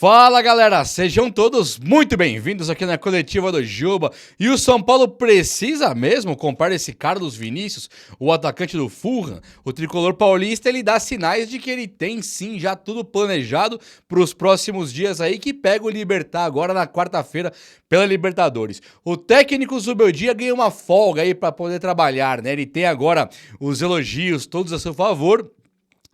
Fala galera, sejam todos muito bem-vindos aqui na coletiva do Juba. E o São Paulo precisa mesmo comprar esse Carlos Vinícius, o atacante do Fulham. O tricolor paulista, ele dá sinais de que ele tem sim já tudo planejado para os próximos dias aí, que pega o Libertad agora na quarta-feira pela Libertadores. O técnico Zubeldia ganha uma folga aí para poder trabalhar, né? Ele tem agora os elogios todos a seu favor.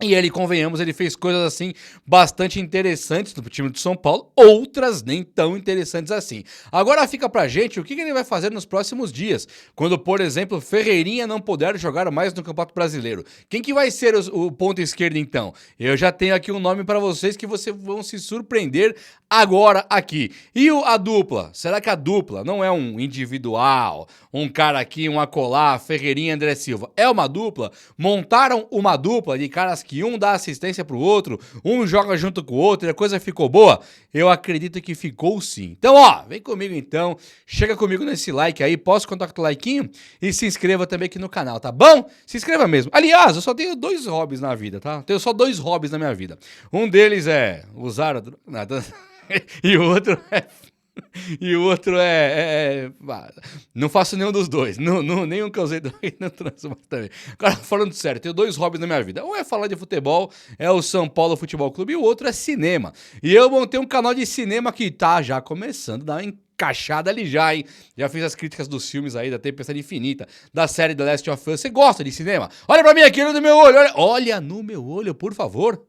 E ele, convenhamos, ele fez coisas assim bastante interessantes do time do São Paulo, outras nem tão interessantes assim. Agora fica pra gente o que ele vai fazer nos próximos dias, quando, por exemplo, Ferreirinha não puder jogar mais no Campeonato Brasileiro. Quem que vai ser o ponto esquerdo então? Eu já tenho aqui um nome pra vocês que vocês vão se surpreender agora aqui. E a dupla? Será que a dupla não é um individual, um cara aqui, um acolá, Ferreirinha e André Silva? É uma dupla? Montaram uma dupla de caras que um dá assistência pro outro, um joga junto com o outro e a coisa ficou boa? Eu acredito que ficou sim. Então, ó, vem comigo então, chega comigo nesse like aí, posso contar com o likeinho? E se inscreva também aqui no canal, tá bom? Se inscreva mesmo. Aliás, eu só tenho 2 hobbies na vida, tá? Tenho só 2 hobbies na minha vida. Um deles é usar... E o outro é... Não faço nenhum dos dois. Nenhum que eu usei não transo mais também. Agora, falando sério, tenho 2 hobbies na minha vida. Um é falar de futebol, é o São Paulo Futebol Clube, e o outro é cinema. E eu montei um canal de cinema que tá já começando a dar uma encaixada ali já, hein? Já fiz as críticas dos filmes aí da Tempestade Infinita, da série The Last of Us. Você gosta de cinema? Olha pra mim aqui, olha no meu olho. Olha no meu olho, por favor.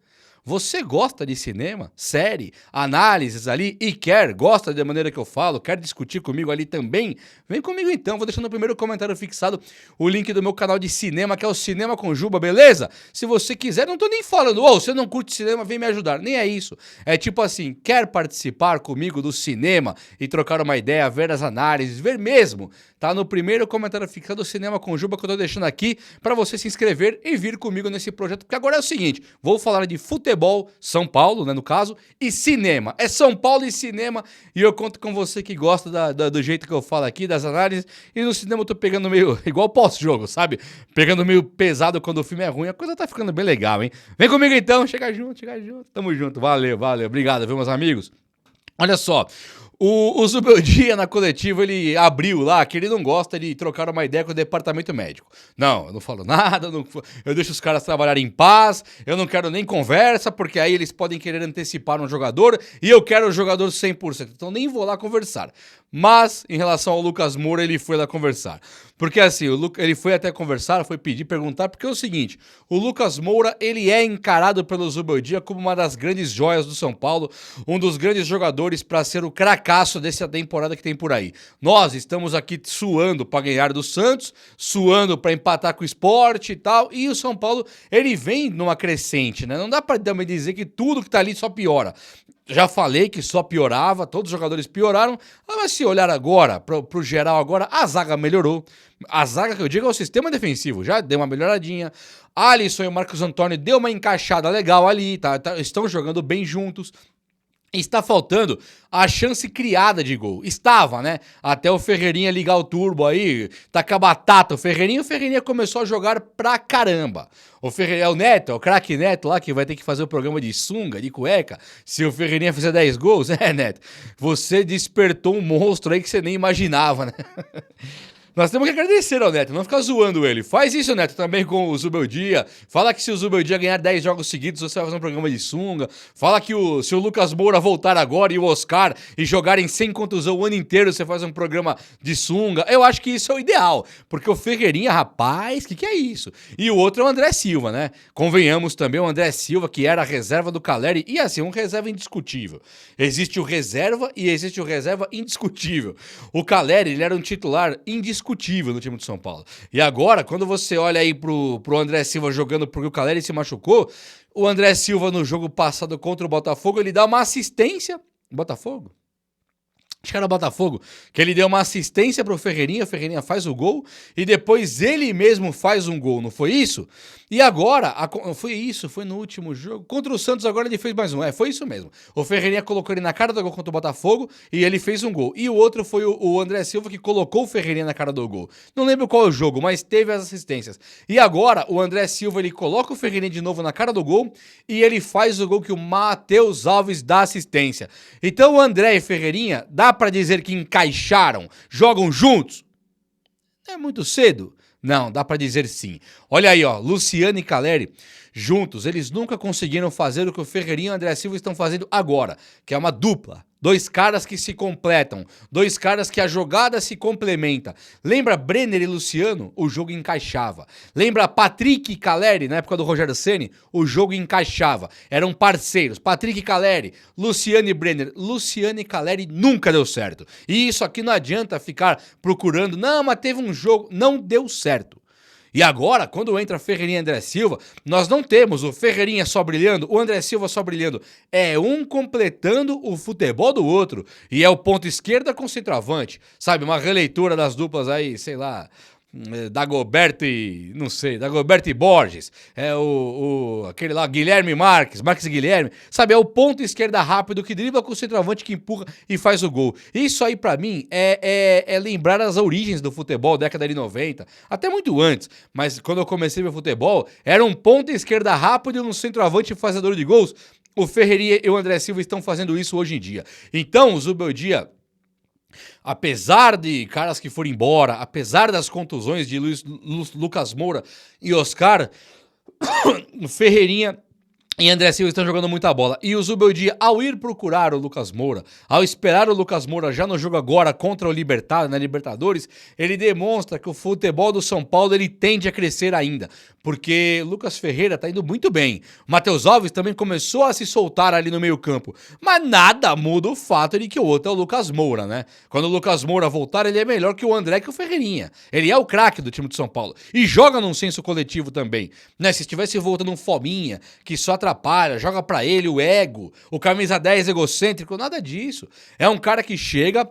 Você gosta de cinema, série, análises ali e gosta da maneira que eu falo, quer discutir comigo ali também? Vem comigo então, vou deixar no primeiro comentário fixado o link do meu canal de cinema, que é o Cinema com Juba, beleza? Se você quiser, não tô nem falando, você não curte cinema, vem me ajudar, nem é isso. É tipo assim, quer participar comigo do cinema e trocar uma ideia, ver as análises, ver mesmo? Tá no primeiro comentário fixado do Cinema com Juba que eu tô deixando aqui pra você se inscrever e vir comigo nesse projeto, porque agora é o seguinte, vou falar de futebol, São Paulo, né, no caso, e cinema. É São Paulo e cinema, e eu conto com você que gosta do jeito que eu falo aqui, das análises, e no cinema eu tô pegando meio, igual pós-jogo, sabe? Pegando meio pesado quando o filme é ruim, a coisa tá ficando bem legal, hein? Vem comigo então, chega junto, tamo junto, valeu, obrigado, viu, meus amigos? Olha só, o Zubeldia na coletiva, ele abriu lá que ele não gosta de trocar uma ideia com o departamento médico. Não, eu não falo nada, eu deixo os caras trabalharem em paz, eu não quero nem conversa, porque aí eles podem querer antecipar um jogador e eu quero o jogador 100%, então nem vou lá conversar. Mas, em relação ao Lucas Moura, ele foi lá conversar. Porque assim, ele foi até conversar, foi pedir, perguntar, porque é o seguinte, o Lucas Moura, ele é encarado pelo Zubeldia como uma das grandes joias do São Paulo, um dos grandes jogadores para ser o cracaço dessa temporada que tem por aí. Nós estamos aqui suando para ganhar do Santos, suando para empatar com o Sport e tal, e o São Paulo, ele vem numa crescente, né? Não dá para também dizer que tudo que tá ali só piora. Já falei que só piorava, todos os jogadores pioraram, mas se olhar agora, pro geral agora, a zaga melhorou. A zaga que eu digo é o sistema defensivo, já deu uma melhoradinha. Alisson e o Marcos Antônio deu uma encaixada legal ali, estão jogando bem juntos. Está faltando a chance criada de gol. Estava, né? Até o Ferreirinha ligar o turbo aí, tá com a batata. O Ferreirinha começou a jogar pra caramba. O Ferreirinha, é o Neto, é o craque Neto lá, que vai ter que fazer o programa de sunga, de cueca. Se o Ferreirinha fizer 10 gols, Neto, você despertou um monstro aí que você nem imaginava, né? Nós temos que agradecer ao Neto, não ficar zoando ele. Faz isso, Neto, também com o Zubeldia. Fala que se o Zubeldia ganhar 10 jogos seguidos, você vai fazer um programa de sunga. Fala que se o Lucas Moura voltar agora e o Oscar e jogarem sem contusão o ano inteiro, você faz um programa de sunga. Eu acho que isso é o ideal, porque o Ferreirinha, rapaz, que é isso? E o outro é o André Silva, né? Convenhamos também, o André Silva, que era a reserva do Caleri, e assim, um reserva indiscutível. Existe o reserva e existe o reserva indiscutível. O Caleri, ele era um titular indiscutível no time do São Paulo. E agora, quando você olha aí pro André Silva jogando porque o Caleri se machucou, o André Silva no jogo passado contra o Botafogo, ele dá uma assistência... Botafogo? acho que era o Botafogo, que ele deu uma assistência pro Ferreirinha, o Ferreirinha faz o gol, e depois ele mesmo faz um gol, não foi isso? E agora, foi isso, foi no último jogo, contra o Santos agora ele fez mais um, foi isso mesmo. O Ferreirinha colocou ele na cara do gol contra o Botafogo, e ele fez um gol. E o outro foi o André Silva que colocou o Ferreirinha na cara do gol. Não lembro qual é o jogo, mas teve as assistências. E agora, o André Silva, ele coloca o Ferreirinha de novo na cara do gol, e ele faz o gol que o Matheus Alves dá assistência. Então o André e Ferreirinha, dá pra dizer que encaixaram, jogam juntos? É muito cedo? Não, dá pra dizer sim. Olha aí, ó, Luciano e Caleri, juntos, eles nunca conseguiram fazer o que o Ferreirinha e o André Silva estão fazendo agora, que é uma dupla. Dois caras que se completam, dois caras que a jogada se complementa. Lembra Brenner e Luciano? O jogo encaixava. Lembra Patrick e Caleri, na época do Rogério Ceni? O jogo encaixava. Eram parceiros. Patrick e Caleri, Luciano e Brenner. Luciano e Caleri nunca deu certo. E isso aqui não adianta ficar procurando. Não, mas teve um jogo. Não deu certo. E agora, quando entra Ferreirinha e André Silva, nós não temos o Ferreirinha só brilhando, o André Silva só brilhando. É um completando o futebol do outro. E é o ponto esquerda com centroavante. Sabe, uma releitura das duplas aí, sei lá, Dagoberto e, não sei, Dagoberto e Borges, aquele lá, Guilherme Marques e Guilherme, sabe, é o ponto esquerda rápido que dribla com o centroavante que empurra e faz o gol. Isso aí pra mim é lembrar as origens do futebol, década de 90, até muito antes, mas quando eu comecei a ver futebol, era um ponto esquerda rápido e um centroavante fazedor de gols. O Ferreirinha e o André Silva estão fazendo isso hoje em dia. Então, o Zubeldia, apesar de caras que foram embora, apesar das contusões de Lucas Moura e Oscar, Ferreirinha e André Silva estão jogando muita bola. E o Zubeldia, ao ir procurar o Lucas Moura, ao esperar o Lucas Moura já no jogo agora contra o Libertad, na Libertadores, ele demonstra que o futebol do São Paulo ele tende a crescer ainda. Porque Lucas Ferreira tá indo muito bem. O Matheus Alves também começou a se soltar ali no meio campo. Mas nada muda o fato de que o outro é o Lucas Moura, né? Quando o Lucas Moura voltar, ele é melhor que o André, que o Ferreirinha. Ele é o craque do time de São Paulo. E joga num senso coletivo também. Né? Se estivesse voltando um fominha, que só atrapalha, joga pra ele o ego, o camisa 10 egocêntrico, nada disso. É um cara que chega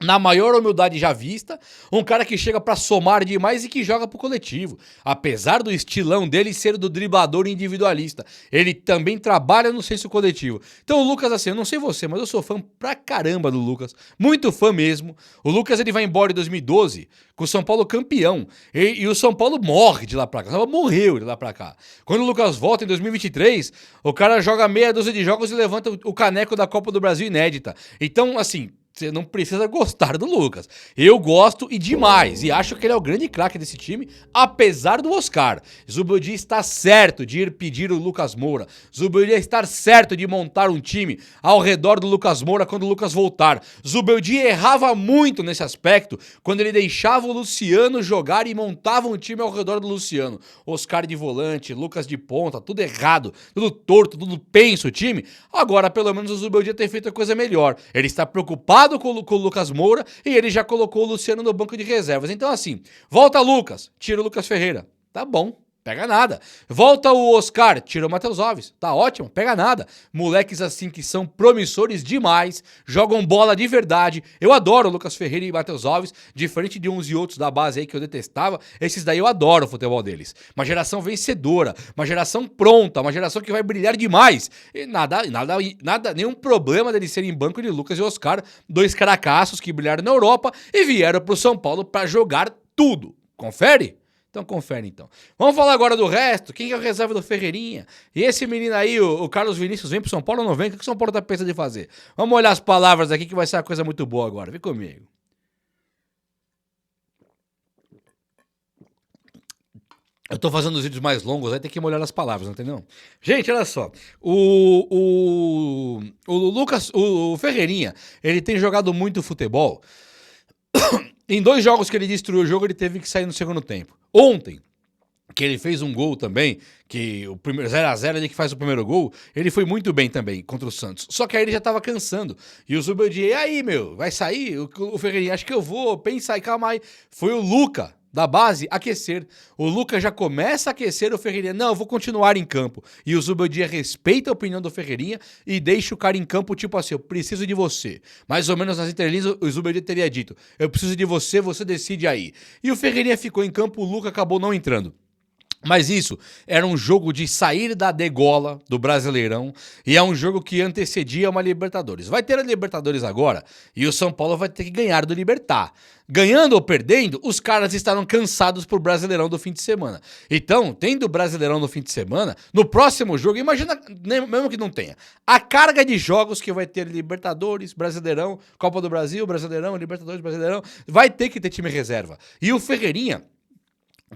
na maior humildade já vista, um cara que chega pra somar demais e que joga pro coletivo. Apesar do estilão dele ser do driblador individualista, ele também trabalha no senso coletivo. Então o Lucas, assim, eu não sei você, mas eu sou fã pra caramba do Lucas, muito fã mesmo. O Lucas, ele vai embora em 2012 com o São Paulo campeão, e o São Paulo morre de lá pra cá, o São Paulo morreu de lá pra cá. Quando o Lucas volta em 2023, o cara joga meia dúzia de jogos e levanta o caneco da Copa do Brasil inédita. Então, assim, você não precisa gostar do Lucas. Eu gosto e demais. E acho que ele é o grande craque desse time, apesar do Oscar. Zubeldia está certo de ir pedir o Lucas Moura. Zubeldia está certo de montar um time ao redor do Lucas Moura quando o Lucas voltar. Zubeldia errava muito nesse aspecto quando ele deixava o Luciano jogar e montava um time ao redor do Luciano. Oscar de volante, Lucas de ponta, tudo errado, tudo torto, tudo penso o time. Agora, pelo menos, o Zubeldia tem feito a coisa melhor. Ele está preocupado com o Lucas Moura e ele já colocou o Luciano no banco de reservas. Então, assim, volta Lucas, tira o Lucas Ferreira. Tá bom, pega nada. Volta o Oscar, tira o Matheus Alves. Tá ótimo, pega nada. Moleques assim que são promissores demais, jogam bola de verdade. Eu adoro o Lucas Ferreira e Matheus Alves, diferente de uns e outros da base aí que eu detestava. Esses daí eu adoro o futebol deles. Uma geração vencedora, uma geração pronta, uma geração que vai brilhar demais. E nada, nenhum problema deles serem banco de Lucas e Oscar, dois caracaços que brilharam na Europa e vieram pro São Paulo pra jogar tudo. Confere? Então confere então. Vamos falar agora do resto. Quem é o reserva do Ferreirinha? E esse menino aí, o Carlos Vinícius, vem pro São Paulo ou não vem? O que o São Paulo tá pensando em fazer? Vamos olhar as palavras aqui que vai ser uma coisa muito boa agora. Vem comigo. Eu tô fazendo os vídeos mais longos, aí tem que molhar as palavras, entendeu? Gente, olha só. O Lucas, o Ferreirinha, ele tem jogado muito futebol. Em 2 jogos que ele destruiu o jogo, ele teve que sair no segundo tempo. Ontem, que ele fez um gol também, que o primeiro 0x0 ele que faz o primeiro gol, ele foi muito bem também contra o Santos. Só que aí ele já tava cansando. E o Zubeldia, e aí, meu, vai sair? O Ferreirinha, acho que eu vou, pensa aí, calma aí. Foi o Luca da base aquecer. O Lucas já começa a aquecer o Ferreirinha. Não, eu vou continuar em campo. E o Zubeldia respeita a opinião do Ferreirinha e deixa o cara em campo, tipo assim, eu preciso de você. Mais ou menos nas entrelinhas, o Zubeldia teria dito, eu preciso de você, você decide aí. E o Ferreirinha ficou em campo, o Lucas acabou não entrando. Mas isso era um jogo de sair da degola do Brasileirão e é um jogo que antecedia uma Libertadores. Vai ter a Libertadores agora e o São Paulo vai ter que ganhar do Libertad. Ganhando ou perdendo, os caras estarão cansados pro Brasileirão do fim de semana. Então, tendo o Brasileirão no fim de semana, no próximo jogo, imagina, mesmo que não tenha, a carga de jogos que vai ter Libertadores, Brasileirão, Copa do Brasil, Brasileirão, Libertadores, Brasileirão, vai ter que ter time reserva. E o Ferreirinha,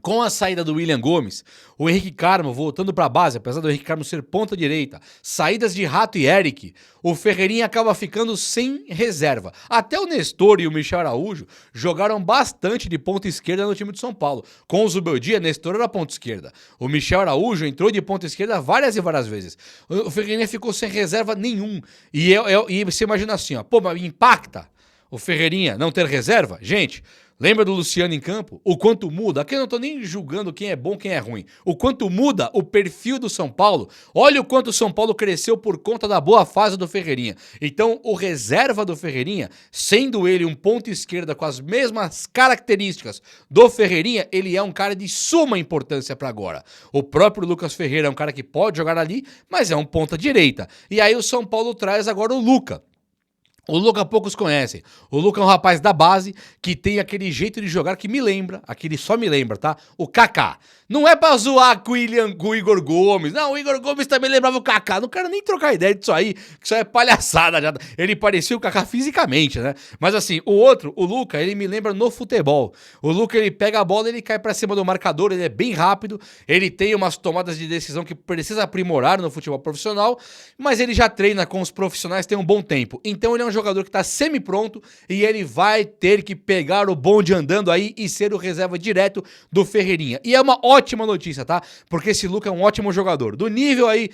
com a saída do William Gomes, o Henrique Carmo voltando para a base, apesar do Henrique Carmo ser ponta direita, saídas de Rato e Eric, o Ferreirinha acaba ficando sem reserva. Até o Nestor e o Michel Araújo jogaram bastante de ponta esquerda no time de São Paulo. Com o Zubeldia, Nestor era ponta esquerda. O Michel Araújo entrou de ponta esquerda várias e várias vezes. O Ferreirinha ficou sem reserva nenhum. E você imagina assim, ó, pô, mas impacta o Ferreirinha não ter reserva? Gente, lembra do Luciano em campo? O quanto muda? Aqui eu não tô nem julgando quem é bom, quem é ruim. O quanto muda o perfil do São Paulo. Olha o quanto o São Paulo cresceu por conta da boa fase do Ferreirinha. Então, o reserva do Ferreirinha, sendo ele um ponta esquerda com as mesmas características do Ferreirinha, ele é um cara de suma importância para agora. O próprio Lucas Ferreira é um cara que pode jogar ali, mas é um ponta direita. E aí o São Paulo traz agora o Luca. O Luca poucos conhecem. O Luca é um rapaz da base que tem aquele jeito de jogar que me lembra, aquele só me lembra, tá? O Kaká. Não é pra zoar com o Igor Gomes. Não, o Igor Gomes também lembrava o Kaká. Não quero nem trocar ideia disso aí, que isso é palhaçada. Já. Ele parecia o Kaká fisicamente, né? Mas assim, o outro, o Luca, ele me lembra no futebol. O Luca, ele pega a bola, ele cai pra cima do marcador, ele é bem rápido, ele tem umas tomadas de decisão que precisa aprimorar no futebol profissional, mas ele já treina com os profissionais tem um bom tempo. Então ele é um jogador que tá semi-pronto e ele vai ter que pegar o bonde andando aí e ser o reserva direto do Ferreirinha. E é uma ótima notícia, tá? Porque esse Luca é um ótimo jogador. Do nível aí,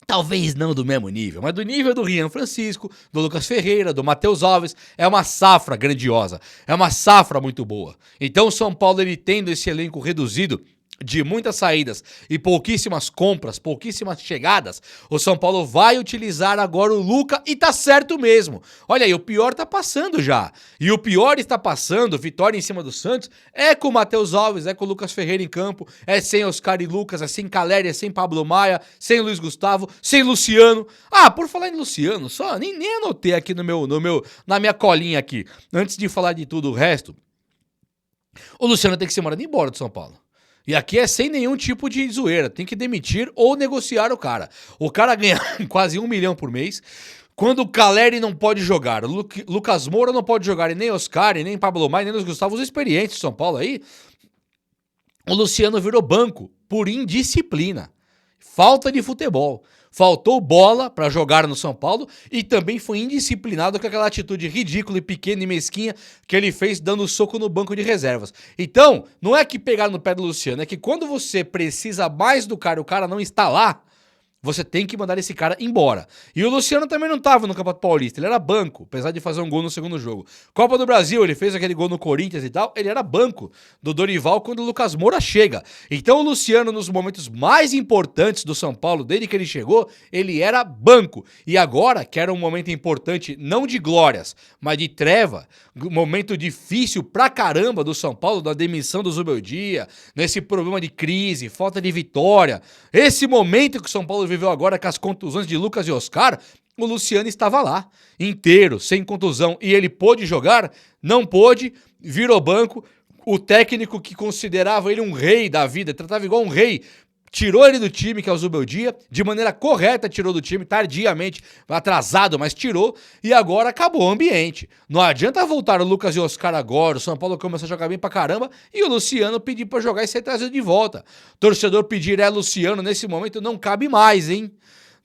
talvez não do mesmo nível, mas do nível do Rian Francisco, do Lucas Ferreira, do Matheus Alves, é uma safra grandiosa, é uma safra muito boa. Então o São Paulo, ele tendo esse elenco reduzido, de muitas saídas e pouquíssimas compras, pouquíssimas chegadas, o São Paulo vai utilizar agora o Luca e tá certo mesmo. Olha aí, o pior tá passando já. E o pior está passando, vitória em cima do Santos, é com o Matheus Alves, é com o Lucas Ferreira em campo, é sem Oscar e Lucas, é sem Caleri, é sem Pablo Maia, sem Luiz Gustavo, sem Luciano. Ah, por falar em Luciano, só nem anotei aqui na minha colinha aqui, antes de falar de tudo o resto, o Luciano tem que ser mandado embora do São Paulo. E aqui é sem nenhum tipo de zoeira. Tem que demitir ou negociar o cara. O cara ganha quase 1 milhão por mês. Quando o Caleri não pode jogar, o Lucas Moura não pode jogar, e nem Oscar, e nem Pablo Maia, nem Luiz Gustavo, os experientes de São Paulo aí, o Luciano virou banco por indisciplina. Falta de futebol. Faltou bola para jogar no São Paulo e também foi indisciplinado com aquela atitude ridícula e pequena e mesquinha que ele fez dando soco no banco de reservas. Então, não é que pegar no pé do Luciano, é que quando você precisa mais do cara e o cara não está lá, você tem que mandar esse cara embora. E o Luciano também não estava no Campeonato Paulista, ele era banco, apesar de fazer um gol no segundo jogo. Copa do Brasil, ele fez aquele gol no Corinthians e tal, ele era banco do Dorival quando o Lucas Moura chega. Então o Luciano, nos momentos mais importantes do São Paulo, desde que ele chegou, ele era banco. E agora, que era um momento importante, não de glórias, mas de treva, um momento difícil pra caramba do São Paulo, da demissão do Zubeldia, nesse problema de crise, falta de vitória, esse momento que o São Paulo viveu agora com as contusões de Lucas e Oscar, o Luciano estava lá, inteiro, sem contusão, e ele pôde jogar? Não pôde, virou banco, o técnico que considerava ele um rei da vida, tratava igual um rei, tirou ele do time, que é o Zubeldia, de maneira correta tirou do time, tardiamente, atrasado, mas tirou, e agora acabou o ambiente. Não adianta voltar o Lucas e o Oscar agora, o São Paulo começou a jogar bem pra caramba, e o Luciano pedir pra jogar e ser trazido de volta. Torcedor pedir Luciano nesse momento não cabe mais, hein?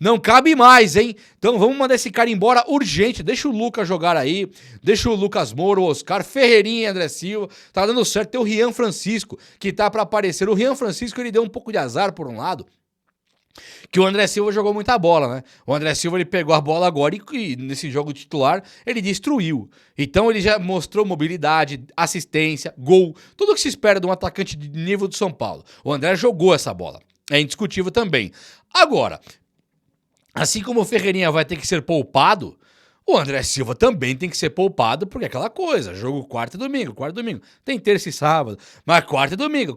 Não cabe mais, hein? Então vamos mandar esse cara embora urgente. Deixa o Lucas jogar aí. Deixa o Lucas Moura, o Oscar, Ferreirinha e André Silva. Tá dando certo. Tem o Rian Francisco, que tá pra aparecer. O Rian Francisco, ele deu um pouco de azar por um lado. Que o André Silva jogou muita bola, né? O André Silva ele pegou a bola agora e nesse jogo titular ele destruiu. Então ele já mostrou mobilidade, assistência, gol, tudo o que se espera de um atacante de nível do São Paulo. O André jogou essa bola. É indiscutível também. Agora, assim como o Ferreirinha vai ter que ser poupado, o André Silva também tem que ser poupado, porque é aquela coisa, jogo quarta e domingo. Tem terça e sábado, mas quarta e domingo,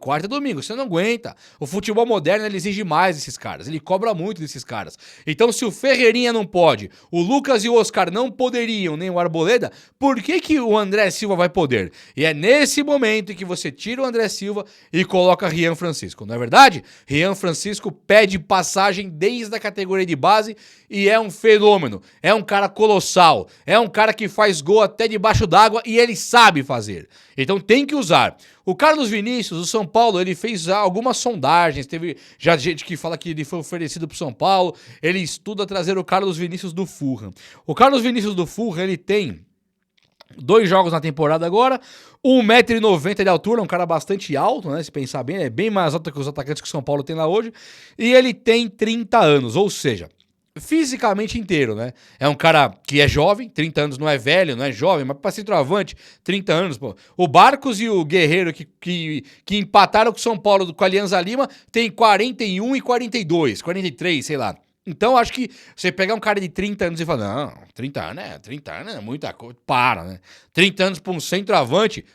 você não aguenta. O futebol moderno, ele exige mais desses caras, ele cobra muito desses caras. Então, se o Ferreirinha não pode, o Lucas e o Oscar não poderiam, nem o Arboleda, por que o André Silva vai poder? E é nesse momento em que você tira o André Silva e coloca Rian Francisco, não é verdade? Rian Francisco pede passagem desde a categoria de base e é um fenômeno, é um cara colossal. É um cara que faz gol até debaixo d'água e ele sabe fazer. Então tem que usar. O Carlos Vinícius, o São Paulo, ele fez algumas sondagens. Teve já gente que fala que ele foi oferecido pro São Paulo. Ele estuda trazer o Carlos Vinícius do Fulham. O Carlos Vinícius do Fulham, ele tem 2 jogos na temporada agora, 1,90 m de altura, um cara bastante alto, né? Se pensar bem, é bem mais alto que os atacantes que o São Paulo tem lá hoje. E ele tem 30 anos, ou seja, fisicamente inteiro, né? É um cara que é jovem, 30 anos não é velho, não é jovem, mas pra centroavante, 30 anos, pô. O Barcos e o Guerreiro que empataram com o São Paulo com a Alianza Lima tem 41 e 42, 43, sei lá. Então, acho que você pegar um cara de 30 anos e falar, não, 30 anos é muita coisa, para, né? 30 anos pra um centroavante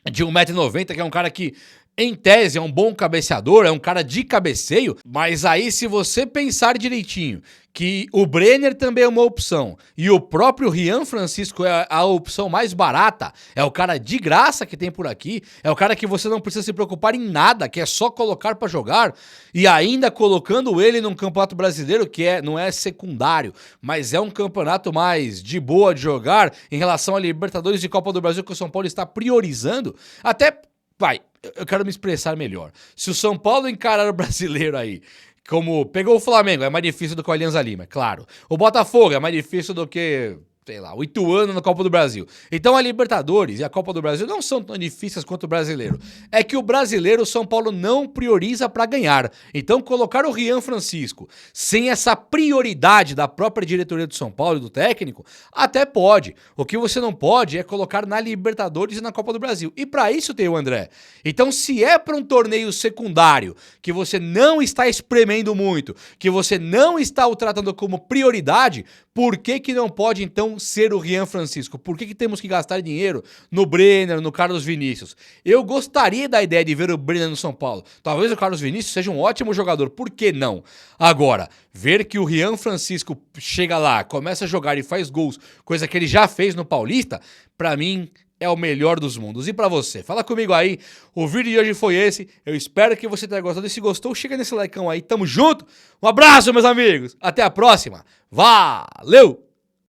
de 1,90 m, que é um cara que, em tese, é um bom cabeceador, é um cara de cabeceio, mas aí se você pensar direitinho que o Brenner também é uma opção e o próprio Rian Francisco é a opção mais barata, é o cara de graça que tem por aqui, é o cara que você não precisa se preocupar em nada, que é só colocar pra jogar, e ainda colocando ele num campeonato brasileiro que não é secundário, mas é um campeonato mais de boa de jogar em relação a Libertadores e Copa do Brasil que o São Paulo está priorizando, até... Vai, eu quero me expressar melhor. Se o São Paulo encarar o brasileiro aí, como pegou o Flamengo, é mais difícil do que o Alianza Lima, é claro. O Botafogo é mais difícil do que, sei lá, o Ituano na Copa do Brasil. Então a Libertadores e a Copa do Brasil não são tão difíceis quanto o brasileiro. É que o brasileiro, o São Paulo não prioriza pra ganhar. Então colocar o Rian Francisco sem essa prioridade da própria diretoria do São Paulo e do técnico, até pode. O que você não pode é colocar na Libertadores e na Copa do Brasil. E pra isso tem o André. Então se é pra um torneio secundário que você não está espremendo muito, que você não está o tratando como prioridade, por que não pode então ser o Rian Francisco? Por que temos que gastar dinheiro no Brenner, no Carlos Vinícius? Eu gostaria da ideia de ver o Brenner no São Paulo. Talvez o Carlos Vinícius seja um ótimo jogador, por que não? Agora, ver que o Rian Francisco chega lá, começa a jogar e faz gols, coisa que ele já fez no Paulista, pra mim é o melhor dos mundos. E pra você? Fala comigo aí. O vídeo de hoje foi esse. Eu espero que você tenha gostado. E se gostou, chega nesse likeão aí. Tamo junto. Um abraço, meus amigos. Até a próxima. Valeu!